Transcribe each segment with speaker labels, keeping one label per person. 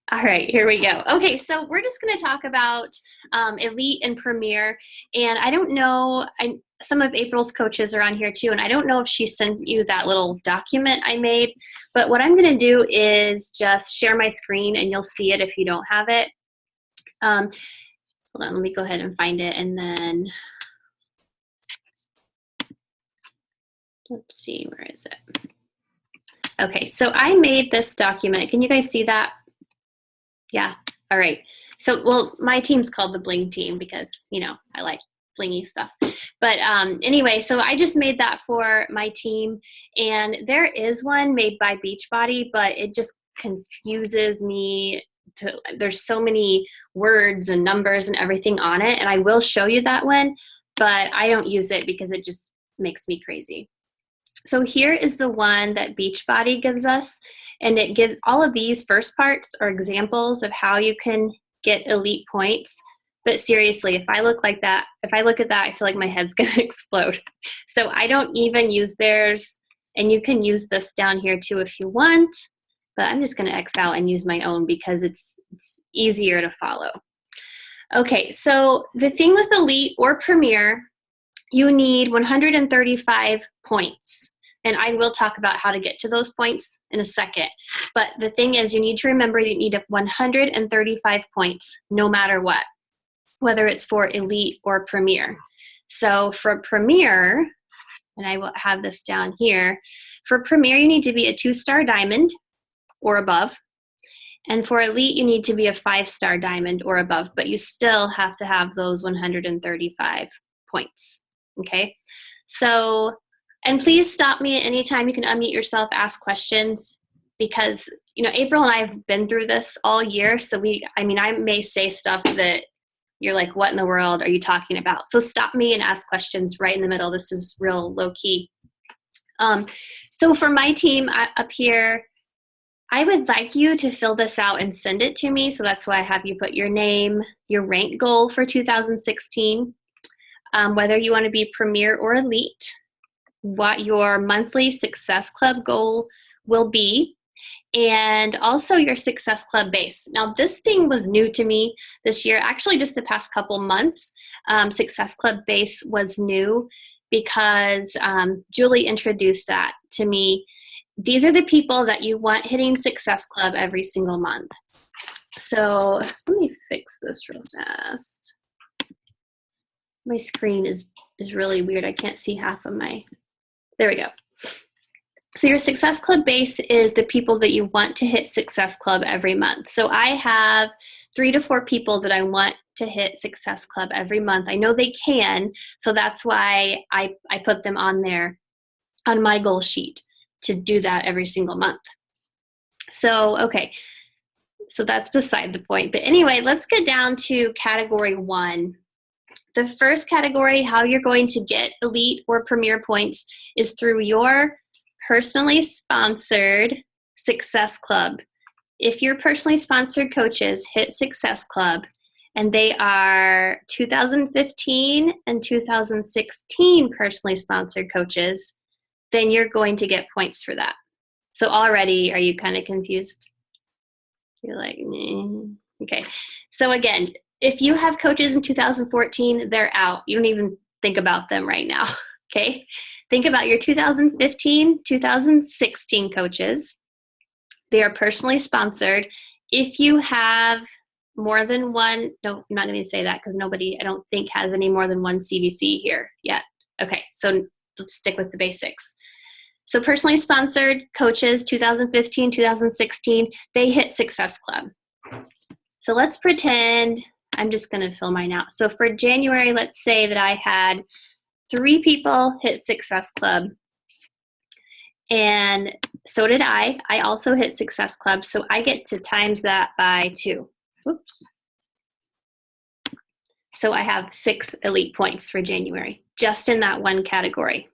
Speaker 1: All right, here we go. Okay, so we're just going to talk about Elite and Premier. And I don't know, some of April's coaches are on here too, and I don't know if she sent you that little document I made, but what I'm going to do is just share my screen and you'll see it if you don't have it. Hold on, let me go ahead and find it, and then, let's see, where is it? Okay, so I made this document. Can you guys see that? Yeah. All right. So, well, my team's called the Bling Team because, you know, I like blingy stuff. But anyway, so I just made that for my team. And there is one made by Beachbody, but it just confuses me. There's so many words and numbers and everything on it. And I will show you that one, but I don't use it because it just makes me crazy. So here is the one that Beachbody gives us, and it gives all of these first parts are examples of how you can get elite points. But seriously, if I look at that, I feel like my head's gonna explode. So I don't even use theirs, and you can use this down here too if you want, but I'm just gonna X out and use my own because it's easier to follow. Okay, so the thing with Elite or Premier, you need 135 points. And I will talk about how to get to those points in a second. But the thing is, you need to remember that you need 135 points no matter what, whether it's for Elite or Premier. So for Premier, and I will have this down here, for Premier, you need to be a 2-star diamond or above. And for Elite, you need to be a 5-star diamond or above, but you still have to have those 135 points. Okay, so, and please stop me at any time. You can unmute yourself, ask questions, because, you know, April and I have been through this all year. So I may say stuff that you're like, what in the world are you talking about? So stop me and ask questions right in the middle. This is real low key. So for my team up here, I would like you to fill this out and send it to me. So that's why I have you put your name, your rank goal for 2016, whether you want to be Premier or Elite, what your monthly Success Club goal will be, and also your Success Club base. Now, this thing was new to me this year, actually just the past couple months. Success Club base was new because Julie introduced that to me. These are the people that you want hitting Success Club every single month. So let me fix this real fast. My screen is really weird. I can't see half of my, there we go. So your Success Club base is the people that you want to hit Success Club every month. So I have 3 to 4 people that I want to hit Success Club every month. I know they can, so that's why I put them on there on my goal sheet to do that every single month. So, okay, so that's beside the point. But anyway, let's get down to category 1. The first category, how you're going to get Elite or Premier points, is through your personally sponsored Success Club. If your personally sponsored coaches hit Success Club and they are 2015 and 2016 personally sponsored coaches, then you're going to get points for that. So already, are you kind of confused? You're like, okay. So again, if you have coaches in 2014, they're out. You don't even think about them right now, okay? Think about your 2015, 2016 coaches. They are personally sponsored. If you have more than one, no, I'm not going to say that because nobody, I don't think, has any more than one CVC here yet. Okay, so let's stick with the basics. So personally sponsored coaches, 2015, 2016, they hit Success Club. So let's pretend, I'm just going to fill mine out. So for January, let's say that I had 3 people hit Success Club. And so did I. I also hit Success Club. So I get to times that by 2. Oops. So I have 6 elite points for January, just in that one category.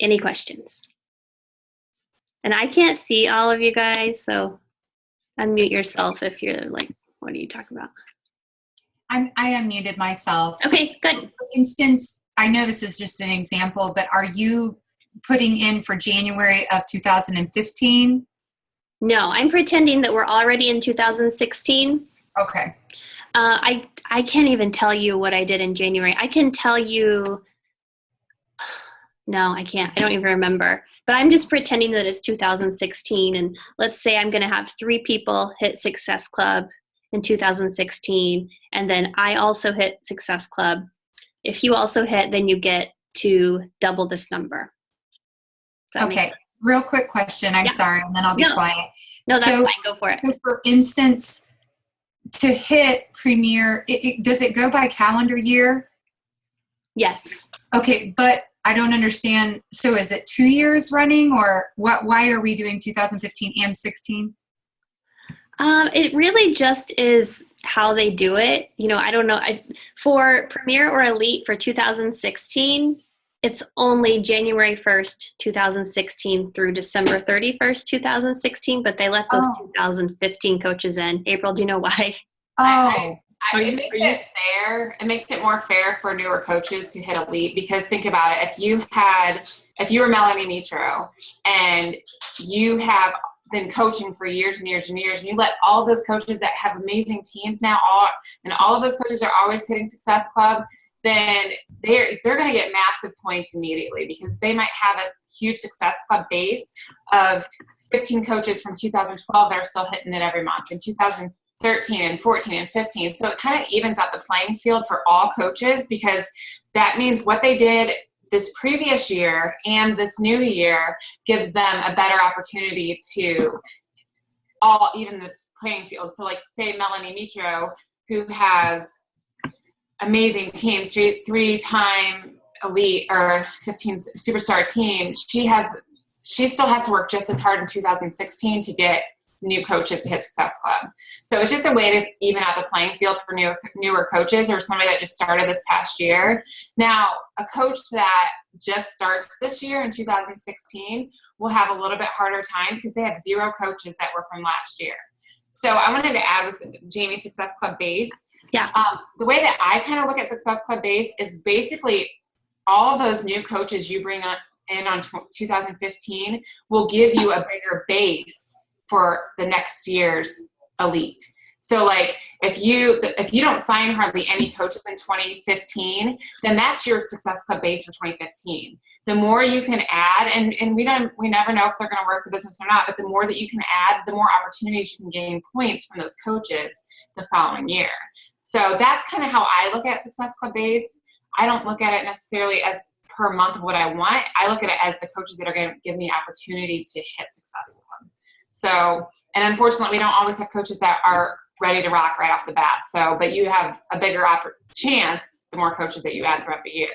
Speaker 1: Any questions? And I can't see all of you guys, so unmute yourself if you're like, what are you talking about?
Speaker 2: I unmuted myself.
Speaker 1: Okay, good.
Speaker 2: For instance, I know this is just an example, but are you putting in for January of 2015?
Speaker 1: No, I'm pretending that we're already in 2016.
Speaker 2: Okay.
Speaker 1: I can't even tell you what I did in January. I can tell you, no, I can't. I don't even remember. But I'm just pretending that it's 2016. And let's say I'm going to have 3 people hit Success Club in 2016. And then I also hit Success Club. If you also hit, then you get to double this number.
Speaker 2: Okay. Real quick question. I'm sorry, and then I'll be quiet.
Speaker 1: No, that's fine. Go for it.
Speaker 2: So for instance, to hit Premier, does it go by calendar year?
Speaker 1: Yes.
Speaker 2: Okay, but I don't understand. So is it 2 years running, or what? Why are we doing 2015 and 16?
Speaker 1: It really just is how they do it. I don't know. For Premier or Elite for 2016, it's only January 1st, 2016 through December 31st, 2016, but they let those 2015 coaches in. April, do you know why?
Speaker 3: It makes it fair. It makes it more fair for newer coaches to hit Elite, because think about it. If you were Melanie Mitro and you have been coaching for years and years and years, and you let all those coaches that have amazing teams now, all of those coaches are always hitting Success Club, then they're going to get massive points immediately, because they might have a huge Success Club base of 15 coaches from 2012 that are still hitting it every month, and 2013 and 14 and 15. So it kind of evens out the playing field for all coaches, because that means what they did this previous year and this new year gives them a better opportunity to even the playing field. So like say Melanie Mitro, who has amazing teams, 3-time Elite or 15 superstar team, she still has to work just as hard in 2016 to get new coaches to hit Success Club. So it's just a way to even out the playing field for newer coaches, or somebody that just started this past year. Now, a coach that just starts this year in 2016 will have a little bit harder time, because they have 0 coaches that were from last year. So I wanted to add with Jamie's Success Club base.
Speaker 1: Yeah.
Speaker 3: The way that I kind of look at Success Club base is basically all of those new coaches you bring in on 2015 will give you a bigger base for the next year's Elite. So like if you don't sign hardly any coaches in 2015, then that's your Success Club base for 2015. The more you can add, and we never know if they're going to work the business or not, but the more that you can add, the more opportunities you can gain points from those coaches the following year. So that's kind of how I look at Success Club base. I don't look at it necessarily as per month of what I want. I look at it as the coaches that are going to give me opportunity to hit Success Club. So, and unfortunately, we don't always have coaches that are ready to rock right off the bat. So, but you have a bigger chance the more coaches that you add throughout the year.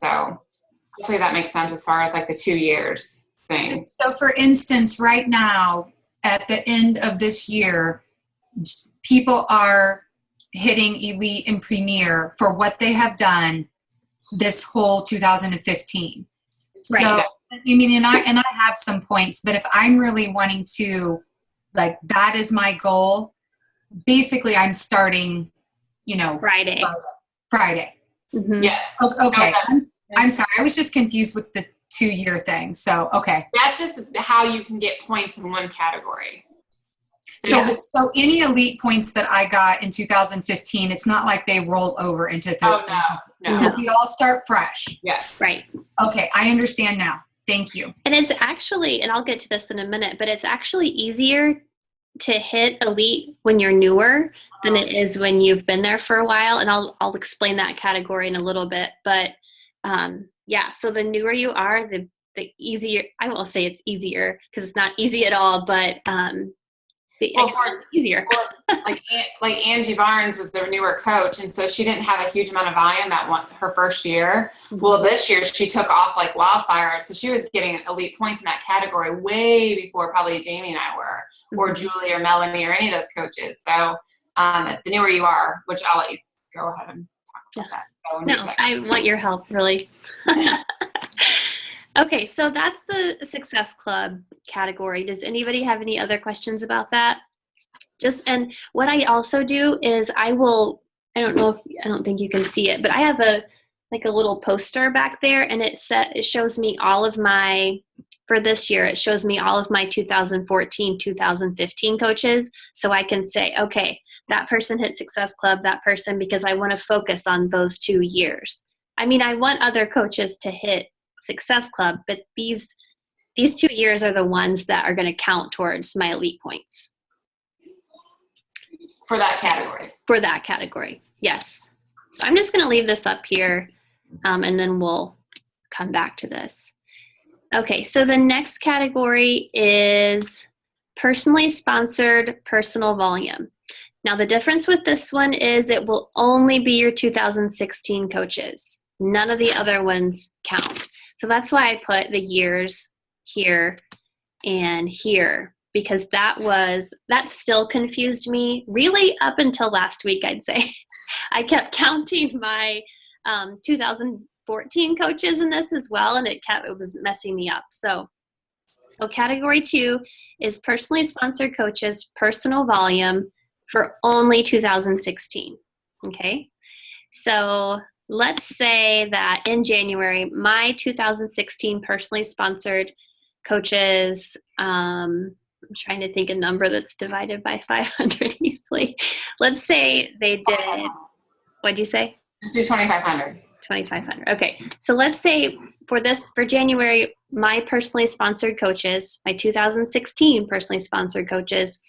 Speaker 3: So, hopefully that makes sense as far as like the 2 years thing.
Speaker 2: So, for instance, right now, at the end of this year, people are hitting Elite and Premier for what they have done this whole 2015.
Speaker 1: Right.
Speaker 2: So, I mean, and I have some points, but if I'm really wanting to, like, that is my goal, basically I'm starting,
Speaker 1: Friday.
Speaker 2: Mm-hmm.
Speaker 3: Yes.
Speaker 2: Okay. I'm sorry. I was just confused with the 2-year thing. So, okay.
Speaker 3: That's just how you can get points in one category.
Speaker 2: So any Elite points that I got in 2015, it's not like they roll over into 13.
Speaker 3: Oh, no.
Speaker 2: We all start fresh.
Speaker 3: Yes.
Speaker 1: Right.
Speaker 2: Okay. I understand now. Thank you.
Speaker 1: And it's actually, and I'll get to this in a minute, but it's actually easier to hit Elite when you're newer than it is when you've been there for a while. And I'll explain that category in a little bit. But so the newer you are, the easier, I will say it's easier, because it's not easy at all, but easier.
Speaker 3: like Angie Barnes was the newer coach, and so she didn't have a huge amount of volume her first year.
Speaker 1: Mm-hmm.
Speaker 3: Well, this year she took off like wildfire, so she was getting Elite points in that category way before probably Jamie and I were, or Julie or Melanie or any of those coaches. So the newer you are, which I'll let you go ahead and talk about that. So
Speaker 1: I want your help, really. Okay, so that's the Success Club category. Does anybody have any other questions about that? And what I also do is I don't think you can see it, but I have a little poster back there, and it shows me all of my for this year, it shows me all of my 2014, 2015 coaches. So I can say, okay, that person hit Success Club, that person, because I want to focus on those 2 years. I mean, I want other coaches to hit Success Club, but these 2 years are the ones that are going to count towards my elite points.
Speaker 3: For that category.
Speaker 1: For that category, yes. So I'm just going to leave this up here, and then we'll come back to this. Okay, so the next category is personally sponsored personal volume. Now, the difference with this one is it will only be your 2016 coaches. None of the other ones count. So that's why I put the years here and here, because that still confused me really up until last week, I'd say. I kept counting my 2014 coaches in this as well, and it was messing me up. So category 2 is personally sponsored coaches, personal volume for only 2016. Okay, so let's say that in January, my 2016 personally sponsored coaches, I'm trying to think a number that's divided by 500 easily. Let's say they did, what'd you say?
Speaker 3: Just do 2,500.
Speaker 1: 2,500. Okay. So let's say for January, my personally sponsored coaches, my 2016 personally sponsored coaches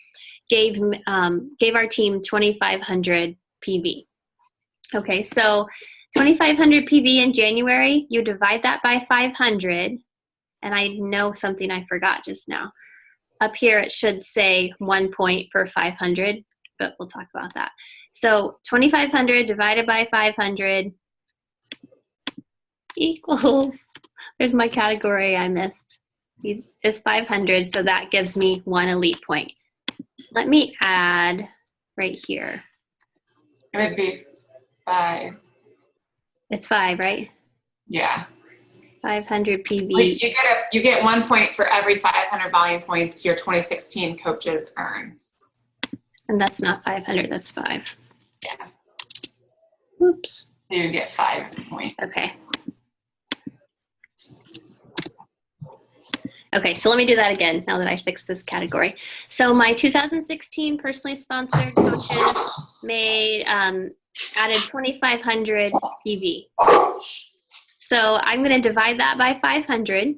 Speaker 1: gave our team 2,500 PV. Okay. So 2,500 PV in January, you divide that by 500. And I know something I forgot just now. Up here, it should say 1 point per 500, but we'll talk about that. So 2,500 divided by 500 equals, there's my category I missed. It's 500, so that gives me 1 elite point. Let me add right here.
Speaker 3: It would be 5.
Speaker 1: It's 5, right?
Speaker 3: Yeah.
Speaker 1: 500 PV.
Speaker 3: Well, you get 1 point for every 500 volume points your 2016 coaches earn.
Speaker 1: And that's not 500, that's 5.
Speaker 3: Yeah.
Speaker 1: Oops.
Speaker 3: So you get 5 points.
Speaker 1: Okay. Okay, so let me do that again now that I fixed this category. So my 2016 personally sponsored coaches added 2,500 PV. So I'm going to divide that by 500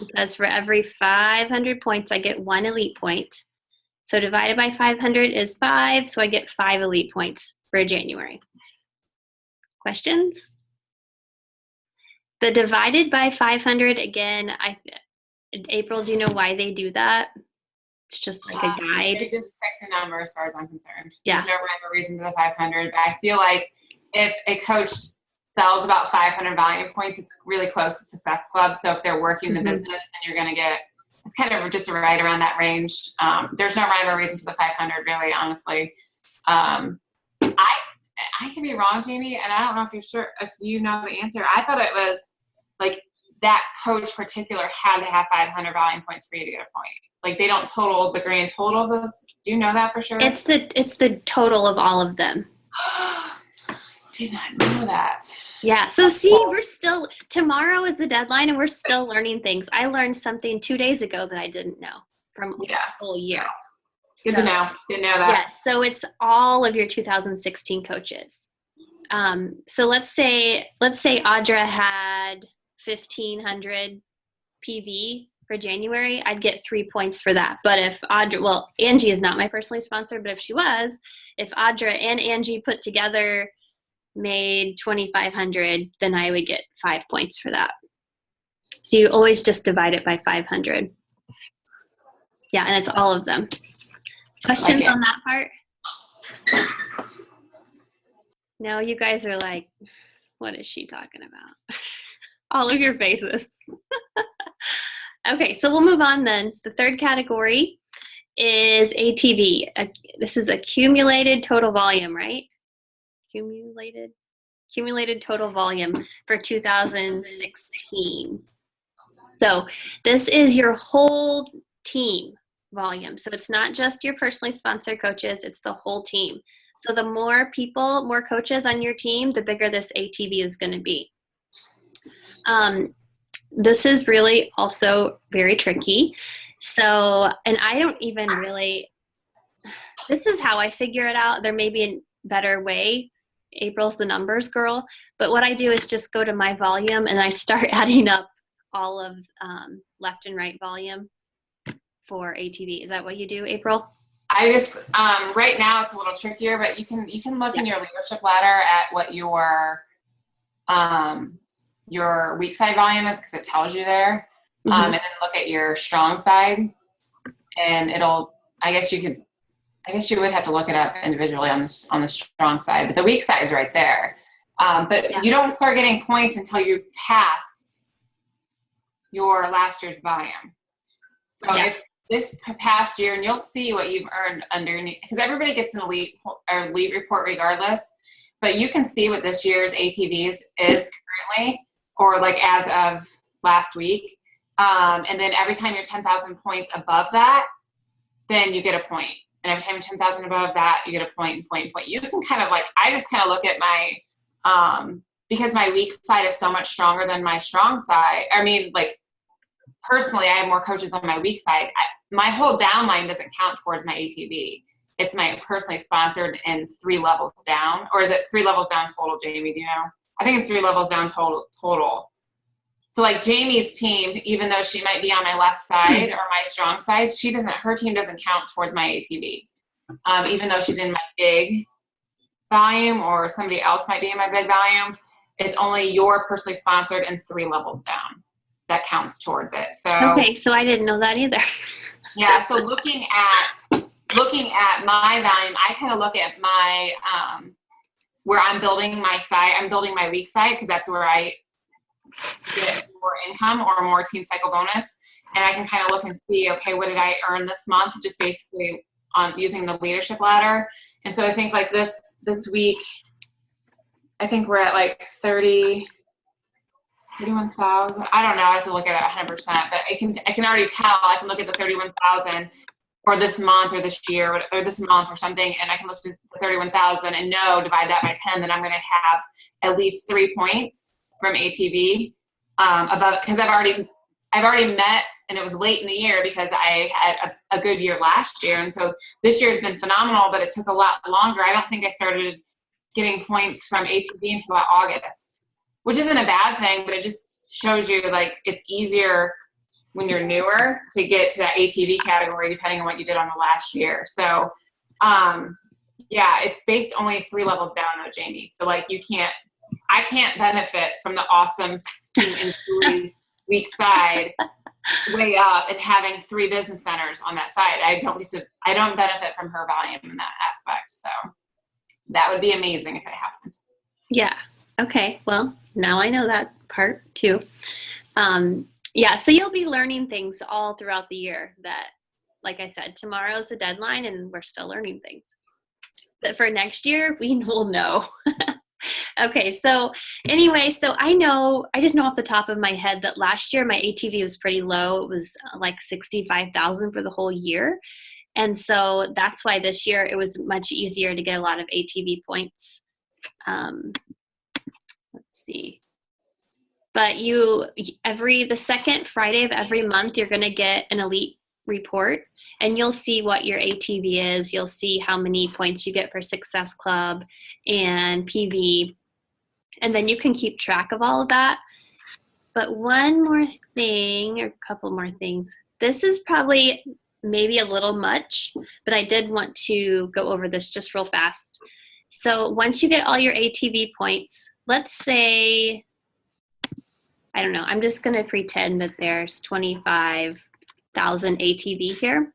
Speaker 1: because for every 500 points, I get 1 elite point. So divided by 500 is 5, so I get 5 elite points for January. Questions? The divided by 500, again, April, do you know why they do that? It's just like a guide.
Speaker 3: They just picked a number as far as I'm concerned.
Speaker 1: Yeah.
Speaker 3: There's no rhyme or reason to the 500. But I feel like if a coach sells about 500 volume points, it's really close to Success Club. So if they're working the business, then you're going to get, it's kind of just right around that range. There's no rhyme or reason to the 500, really, honestly. I could be wrong, Jamie, and I don't know if you know the answer. I thought it was like that coach particular had to have 500 volume points for you to get a point. Like they don't total the grand total of those. Do you know that for sure?
Speaker 1: It's the total of all of them.
Speaker 3: Did not know that.
Speaker 1: Yeah. So see, tomorrow is the deadline and we're still learning things. I learned something 2 days ago that I didn't know from the whole year.
Speaker 3: Good to know. Didn't know that.
Speaker 1: Yes. So it's all of your 2016 coaches. So let's say Audra had 1,500 PV for January, I'd get 3 points for that. But if Angie is not my personally sponsored, but if Audra and Angie put together made 2,500, then I would get 5 points for that. So you always just divide it by 500. Yeah, and it's all of them. Questions on that part? No, you guys are like, what is she talking about? All of your faces. Okay, so we'll move on then. The third category is ATV. This is accumulated total volume, right? Accumulated total volume for 2016. So this is your whole team volume. So it's not just your personally sponsored coaches, it's the whole team. So the more coaches on your team, the bigger this ATV is going to be. this is really also very tricky. So, and I don't even really, this is how I figure it out. There may be a better way. April's the numbers girl. But what I do is just go to my volume and I start adding up all of left and right volume for ATV. Is that what you do, April?
Speaker 3: I just right now it's a little trickier, but you can look in your leadership ladder at what your weak side volume is, because it tells you there, and then look at your strong side, and it'll. I guess you would have to look it up individually on the strong side, but the weak side is right there. But you don't start getting points until you pass your last year's volume. So if this past year, and you'll see what you've earned underneath, because everybody gets an elite report regardless, but you can see what this year's ATVs is currently, or like as of last week. And then every time you're 10,000 points above that, then you get a point. And every time you're 10,000 above that, you get a point. You can kind of I just kind of look at my, because my weak side is so much stronger than my strong side. I mean, personally, I have more coaches on my weak side. My whole downline doesn't count towards my ATV. It's my personally sponsored and 3 levels down. Or is it 3 levels down total, Jamie? Do you know? I think it's 3 levels down total. So Jamie's team, even though she might be on my left side or my strong side, her team doesn't count towards my ATV. Even though she's in my big volume, or somebody else might be in my big volume, it's only your personally sponsored and 3 levels down that counts towards it. So
Speaker 1: okay, so I didn't know that either.
Speaker 3: Yeah, so looking at my volume, I kind of look at my where I'm building my side. I'm building my weak side because that's where I get more income or more team cycle bonus, and I can kind of look and see, okay, what did I earn this month, just basically on using the leadership ladder. And so I think this week, I think we're at 31,000. I don't know. I have to look at it 100%, but I can already tell. I can look at the 31,000 for this month or this year or this month or something, and I can look at the 31,000 and divide that by 10, then I'm going to have at least 3 points from ATV above, because I've already met, and it was late in the year because I had a good year last year, and so this year has been phenomenal, but it took a lot longer. I don't think I started getting points from ATV until about August, which isn't a bad thing, but it just shows you it's easier when you're newer to get to that ATV category, depending on what you did on the last year. So, it's based only 3 levels down though, Jamie. So I can't benefit from the awesome team in Julie's weak side way up and having 3 business centers on that side. I don't benefit from her volume in that aspect. So that would be amazing if it happened.
Speaker 1: Yeah. Okay. Well, now I know that part too. So you'll be learning things all throughout the year that, like I said, tomorrow's the deadline and we're still learning things. But for next year, we will know. Okay. So anyway, I just know off the top of my head that last year my ATV was pretty low. It was 65,000 for the whole year. And so that's why this year it was much easier to get a lot of ATV points. Let's see. But the second Friday of every month, you're going to get an elite report, and you'll see what your ATV is. You'll see how many points you get for Success Club and PV, and then you can keep track of all of that. But one more thing, or a couple more things. This is probably maybe a little much, but I did want to go over this just real fast. So once you get all your ATV points, let's say, I don't know, I'm just going to pretend that there's 25,000 ATV here.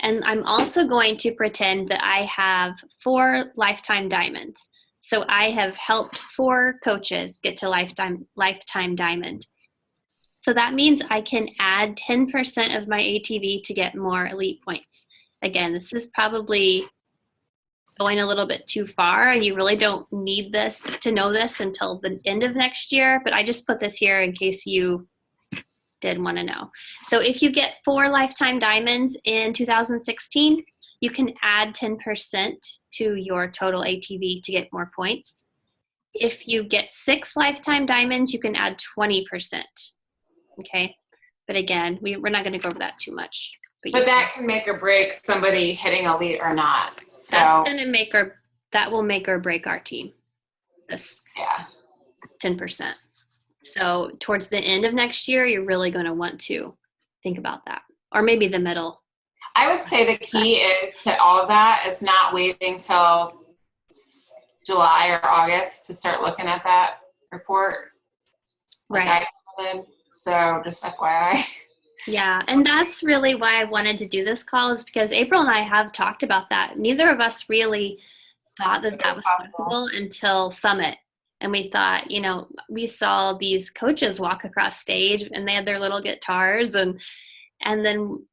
Speaker 1: And I'm also going to pretend that I have 4 lifetime diamonds. So I have helped 4 coaches get to lifetime diamond. So that means I can add 10% of my ATV to get more elite points. Again, this is probably going a little bit too far, and you really don't need this to know this until the end of next year, but I just put this here in case you did want to know. So if you get 4 lifetime diamonds in 2016, you can add 10% to your total ATV to get more points. if you get 6 lifetime diamonds, you can add 20%. Okay. But again, we're not going to go over that too much.
Speaker 3: But that can make or break somebody hitting elite or not. So
Speaker 1: that will make or break our team. This 10%. So towards the end of next year, you're really going to want to think about that, or maybe the middle.
Speaker 3: I would say the key is to all of that is not waiting till July or August to start looking at that report.
Speaker 1: Right.
Speaker 3: So just FYI.
Speaker 1: Yeah, and that's really why I wanted to do this call, is because April and I have talked about that. Neither of us really thought that was possible until Summit. And we thought, we saw these coaches walk across stage and they had their little guitars. And then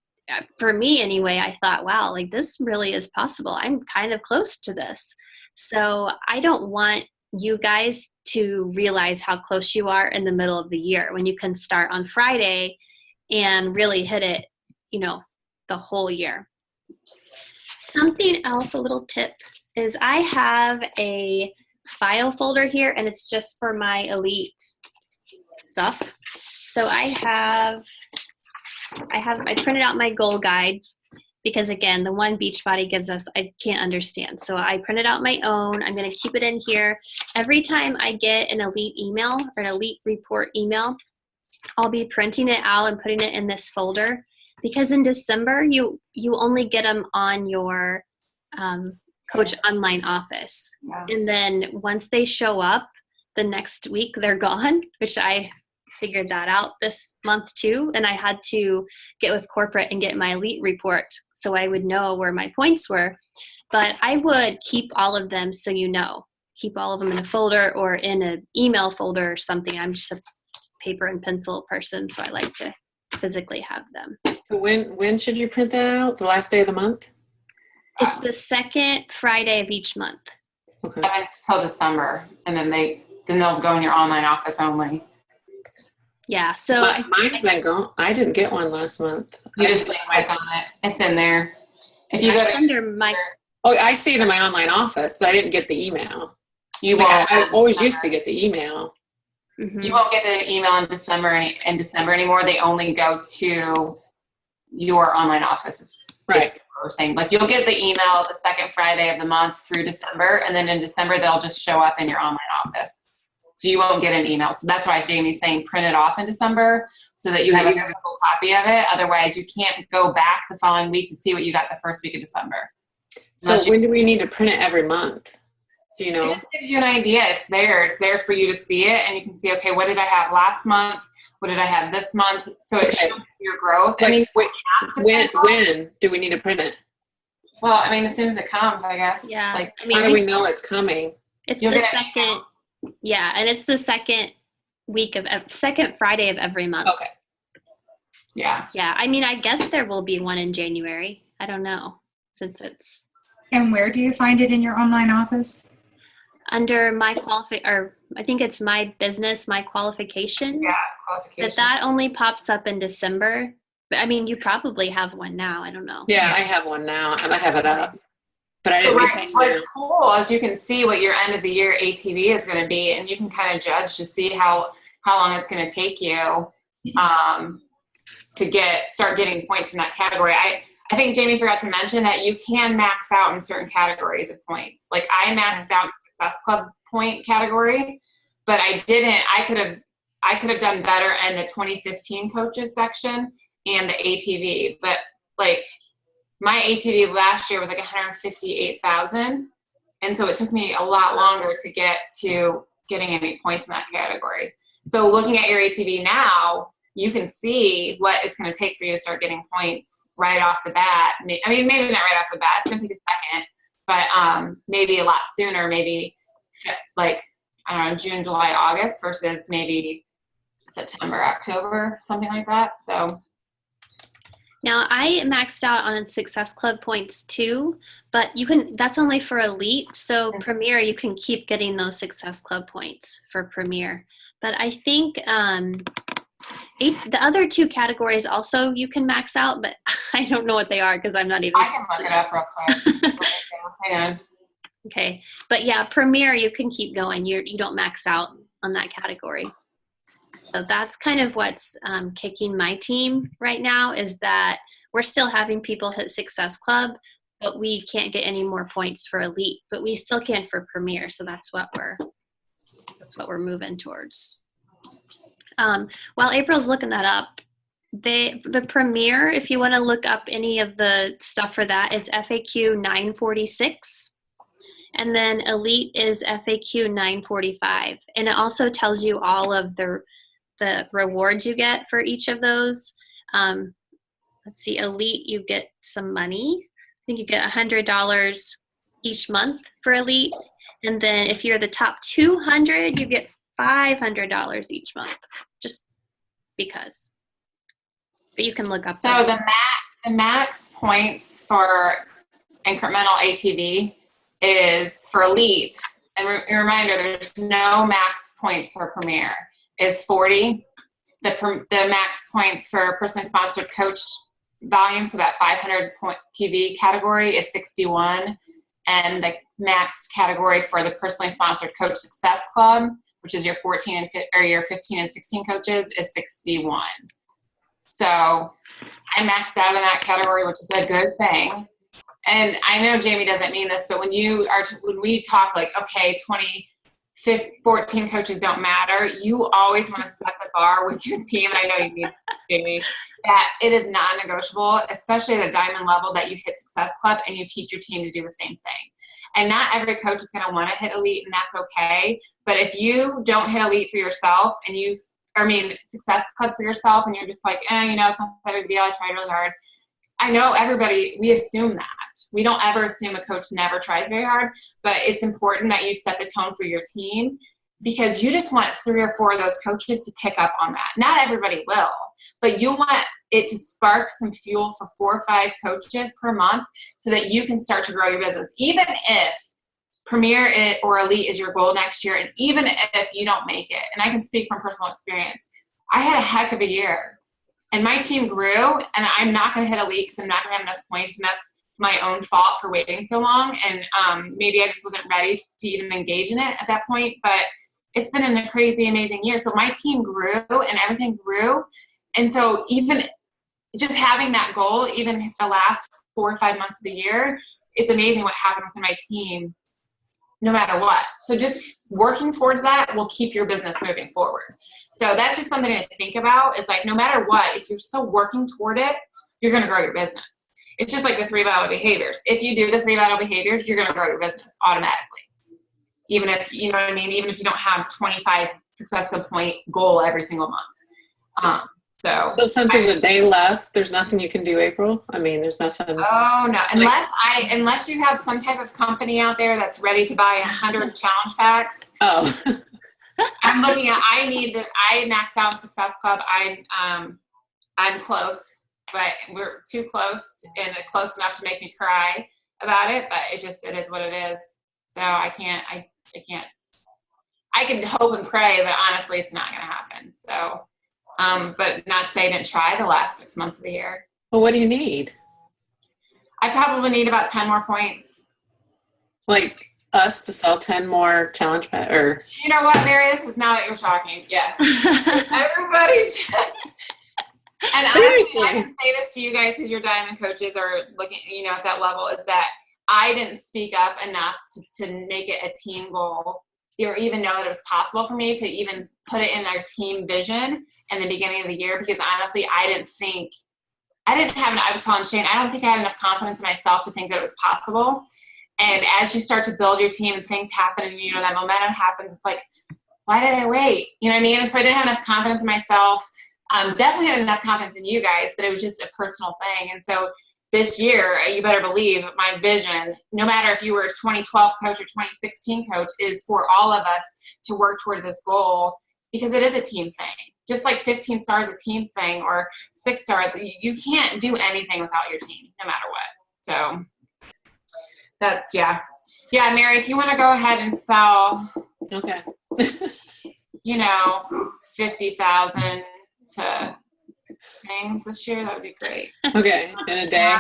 Speaker 1: for me anyway, I thought, wow, like this really is possible. I'm kind of close to this. So I don't want you guys to realize how close you are in the middle of the year when you can start on Friday and really hit it, the whole year. Something else, a little tip, is I have a file folder here, and it's just for my elite stuff. So I printed out my goal guide because, again, the one Beachbody gives us, I can't understand. So I printed out my own. I'm going to keep it in here. Every time I get an elite email or an elite report email, I'll be printing it out and putting it in this folder, because in December, you only get them on your Coach Online office. Yeah. And then once they show up the next week, they're gone, which I figured that out this month too. And I had to get with corporate and get my elite report so I would know where my points were. But I would keep all of them, so keep all of them in a folder or in an email folder or something. I'm just a paper and pencil person, so I like to physically have them.
Speaker 4: So when should you print that out? The last day of the month?
Speaker 1: It's the second Friday of each month.
Speaker 3: Okay. Until December, and then they'll go in your online office only.
Speaker 1: Yeah, so
Speaker 4: mine's been gone. I didn't get one last month.
Speaker 3: You just click on it. It's in there. If you go to
Speaker 1: under my.
Speaker 4: Oh, I see it in my online office, but I didn't get the email.
Speaker 3: You won't.
Speaker 4: I always used to get the email.
Speaker 1: Mm-hmm.
Speaker 3: You won't get the email in December anymore. They only go to your online office.
Speaker 4: Right.
Speaker 3: We're saying, like, you'll get the email the second Friday of the month through December, and then in December they'll just show up in your online office. So you won't get an email. So that's why Jamie's saying print it off in December so that you have a physical copy of it. Otherwise, you can't go back the following week to see what you got the first week of December.
Speaker 4: So when do we need to print it every month? Do you know?
Speaker 3: It just gives you an idea. It's there. It's there for you to see it, and you can see, okay, what did I have last month? What did I have this month? So it shows your growth.
Speaker 4: Like, when do we need to print it?
Speaker 3: Well, I mean, as soon as it comes, I guess.
Speaker 1: Yeah.
Speaker 3: Like,
Speaker 4: how do we know it's coming?
Speaker 1: It's the second. Yeah, and it's the second Friday of every month.
Speaker 4: Okay.
Speaker 3: Yeah.
Speaker 1: Yeah, I mean, I guess there will be one in January. I don't know, since it's.
Speaker 2: And where do you find it in your online office?
Speaker 1: Under my I think it's my business, my qualifications.
Speaker 3: Yeah, qualifications.
Speaker 1: But that only pops up in December. But I mean, you probably have one now. I don't know.
Speaker 4: Yeah, I have one now, and I have it up. But I didn't.
Speaker 3: What's cool is you can see what your end of the year ATV is going to be, and you can kind of judge to see how long it's going to take you to start getting points from that category. I think Jamie forgot to mention that you can max out in certain categories of points. Like I maxed out the Success Club point category, but I didn't. I could have done better in the 2015 coaches section and the ATV, but like my ATV last year was like 158,000, and so it took me a lot longer to get to getting any points in that category. So looking at your ATV now, you can see what it's going to take for you to start getting points right off the bat. I mean, maybe not right off the bat. It's going to take a second, but maybe a lot sooner, maybe like, I don't know, June, July, August versus maybe September, October, something like that. So
Speaker 1: now I maxed out on Success Club points too, but that's only for elite. So Premier, you can keep getting those Success Club points for Premier. But I think the other two categories also you can max out, but I don't know what they are because I'm not even.
Speaker 3: I can look it up real quick. Hang on.
Speaker 1: Okay. But yeah, Premier, you can keep going. You don't max out on that category. So that's kind of what's kicking my team right now, is that we're still having people hit Success Club, but we can't get any more points for Elite, but we still can for Premier. So that's what we're moving towards. While April's looking that up, the Premier, if you want to look up any of the stuff for that, it's FAQ 946. And then Elite is FAQ 945. And it also tells you all of the rewards you get for each of those. Let's see, Elite, you get some money. I think you get $100 each month for Elite. And then if you're the top 200, you get $500 each month, just because. But you can look up.
Speaker 3: So the max points for incremental ATV is for Elite. And a reminder, there's no max points for Premier. Is 40. The max points for personally sponsored coach volume, so that 500 point PV category, is 61. And the max category for the personally sponsored coach success club, which is your 15 and 16 coaches, is 61. So I maxed out in that category, which is a good thing. And I know Jamie doesn't mean this, but when we talk like, okay, 14 coaches don't matter, you always want to set the bar with your team. And I know you need, Jamie, that it is non-negotiable, especially at a diamond level, that you hit Success Club and you teach your team to do the same thing. And not every coach is going to want to hit Elite, and that's okay. But if you don't hit Elite for yourself and Success Club for yourself, and you're just like, it's not that big a deal, I tried really hard. I know we assume that. We don't ever assume a coach never tries very hard, but it's important that you set the tone for your team, because you just want 3 or 4 of those coaches to pick up on that. Not everybody will, but you want it to spark some fuel for 4 or 5 coaches per month so that you can start to grow your business. Even if Premier or Elite is your goal next year, and even if you don't make it, and I can speak from personal experience, I had a heck of a year. And my team grew, and I'm not going to hit Elite because I'm not going to have enough points, and that's my own fault for waiting so long. And maybe I just wasn't ready to even engage in it at that point. But it's been a crazy, amazing year. So my team grew, and everything grew. And so even just having that goal, even the last 4 or 5 months of the year, it's amazing what happened within my team, no matter what. So just working towards that will keep your business moving forward. So that's just something to think about, is like, no matter what, if you're still working toward it, you're going to grow your business. It's just like the 3 vital behaviors. If you do the 3 vital behaviors, you're going to grow your business automatically. Even if, you know what I mean? Even if you don't have 25 Success Club point goal every single month. So
Speaker 4: since there's a day left, there's nothing you can do, April? I mean, there's nothing.
Speaker 3: Oh, no. Unless you have some type of company out there that's ready to buy 100 challenge packs.
Speaker 4: Oh.
Speaker 3: I'm looking at, I maxed out Success Club. I'm close, but we're too close, and close enough to make me cry about it. But it is what it is. So I can't. I can hope and pray, but honestly, it's not going to happen. So, but not to say I didn't try the last 6 months of the year.
Speaker 4: Well, what do you need?
Speaker 3: I probably need about 10 more points.
Speaker 4: Like us to sell 10 more challenge packs, or?
Speaker 3: You know what, Mary? This is now that you're talking. Yes. Everybody just. And honestly, I can say this to you guys, because your diamond coaches are looking, at that level, is that I didn't speak up enough to make it a team goal, or even know that it was possible for me to even put it in our team vision in the beginning of the year. Because honestly, I was telling Shane, I don't think I had enough confidence in myself to think that it was possible. And as you start to build your team and things happen, and that momentum happens, it's like, why did I wait? You know what I mean? And so I didn't have enough confidence in myself. Definitely had enough confidence in you guys, but it was just a personal thing. And so this year, you better believe my vision, no matter if you were a 2012 coach or 2016 coach, is for all of us to work towards this goal, because it is a team thing. Just like 15 stars a team thing, or 6 stars, you can't do anything without your team, no matter what. So that's, yeah, Mary, if you want to go ahead and sell,
Speaker 4: okay,
Speaker 3: 50,000 to things this year, that would be great.
Speaker 4: Okay, in a day.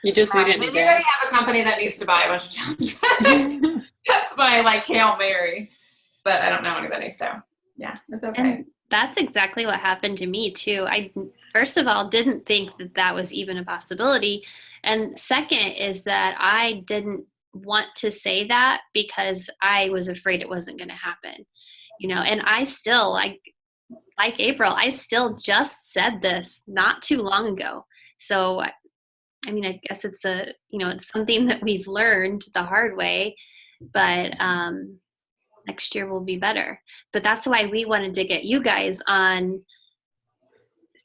Speaker 4: You just need it in
Speaker 3: Anybody
Speaker 4: advance.
Speaker 3: have a company that needs to buy a bunch of challenge bags? That's my like Hail Mary. But I don't know anybody, so yeah, it's okay.
Speaker 1: And that's exactly what happened to me too. I first of all didn't think that that was even a possibility, and second is that I didn't want to say that because I was afraid it wasn't going to happen, and I still like April, I still just said this not too long ago. So I mean, I guess it's it's something that we've learned the hard way, but next year will be better. But that's why we wanted to get you guys on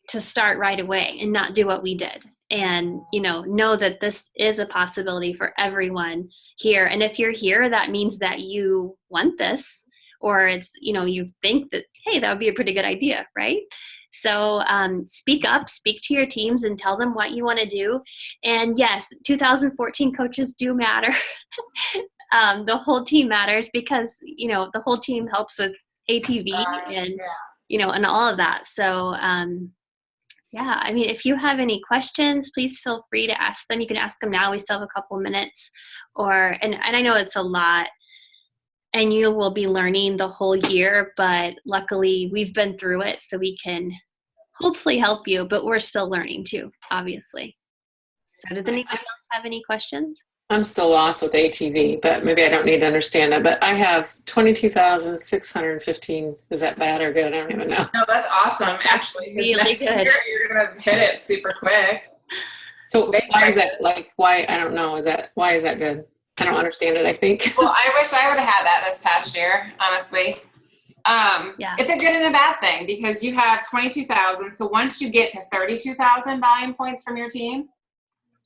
Speaker 1: to start right away and not do what we did. And, know that this is a possibility for everyone here. And if you're here, that means that you want this, or it's, you think that, hey, that would be a pretty good idea, right? So speak up, speak to your teams and tell them what you want to do. And yes, 2014 coaches do matter. The whole team matters because, the whole team helps with ATV and, and all of that. So, yeah, I mean, if you have any questions, please feel free to ask them. You can ask them now. We still have a couple minutes and I know it's a lot and you will be learning the whole year, but luckily we've been through it so we can hopefully help you, but we're still learning too, obviously. So does anyone else have any questions?
Speaker 4: I'm still lost with ATV, but maybe I don't need to understand it. But I have 22,615. Is that bad or good? I don't even know.
Speaker 3: No, that's awesome, actually.
Speaker 1: Really
Speaker 3: Next
Speaker 1: good.
Speaker 3: year, you're going to hit it super quick.
Speaker 4: So why is that why? I don't know. Why is that good? I don't understand it, I think.
Speaker 3: Well, I wish I would have had that this past year, honestly.
Speaker 1: Yeah.
Speaker 3: It's a good and a bad thing because you have 22,000. So once you get to 32,000 volume points from your team,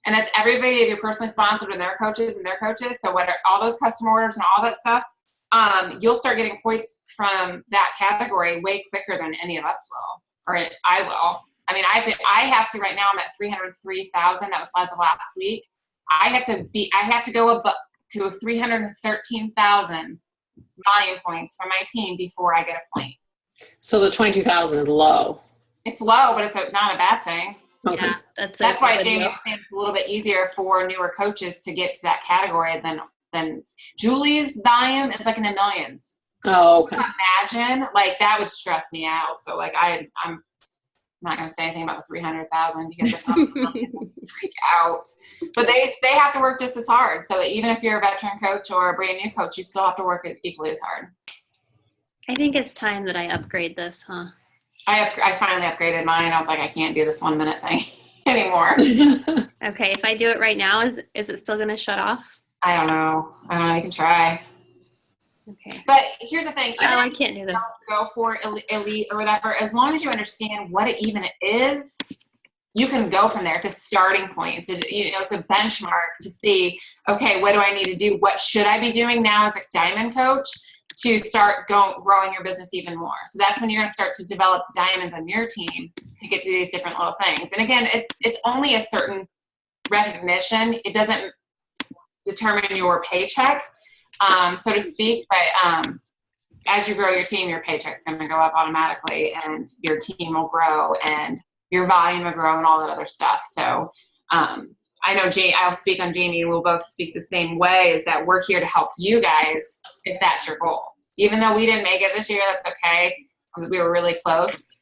Speaker 3: and that's everybody that you're personally sponsored and their coaches. So what are all those customer orders and all that stuff, you'll start getting points from that category way quicker than any of us will, or I will. I mean, I have to right now. I'm at 303,000. That was as of last week. I have to go up to 313,000 volume points from my team before I get a point.
Speaker 4: So the 22,000 is low.
Speaker 3: It's low, but it's not a bad thing.
Speaker 4: Okay.
Speaker 1: Yeah,
Speaker 3: that's why Jamie was saying it's a little bit easier for newer coaches to get to that category than Julie's volume is like in the millions.
Speaker 4: Oh, okay.
Speaker 3: Imagine that would stress me out. So I'm not going to say anything about the 300,000 because if I'm freak out. But they have to work just as hard. So even if you're a veteran coach or a brand new coach, you still have to work equally as hard.
Speaker 1: I think it's time that I upgrade this, huh?
Speaker 3: I finally upgraded mine. I was like, I can't do this 1 minute thing anymore.
Speaker 1: Okay, if I do it right now, is it still going to shut off?
Speaker 3: I don't know. You can try.
Speaker 1: Okay.
Speaker 3: But here's the thing.
Speaker 1: Oh, I can't do this.
Speaker 3: Go for elite or whatever. As long as you understand what it even is, you can go from there. It's a starting point. It's a benchmark to see, okay, what do I need to do? What should I be doing now as a diamond coach to start growing your business even more? So that's when you're going to start to develop diamonds on your team to get to these different little things. And again, it's only a certain recognition. It doesn't determine your paycheck, so to speak. But as you grow your team, your paycheck's going to go up automatically, and your team will grow, and your volume will grow, and all that other stuff. So I know I'll speak on Jamie, and we'll both speak the same way, is that we're here to help you guys if that's your goal. Even though we didn't make it this year, that's okay. We were really close.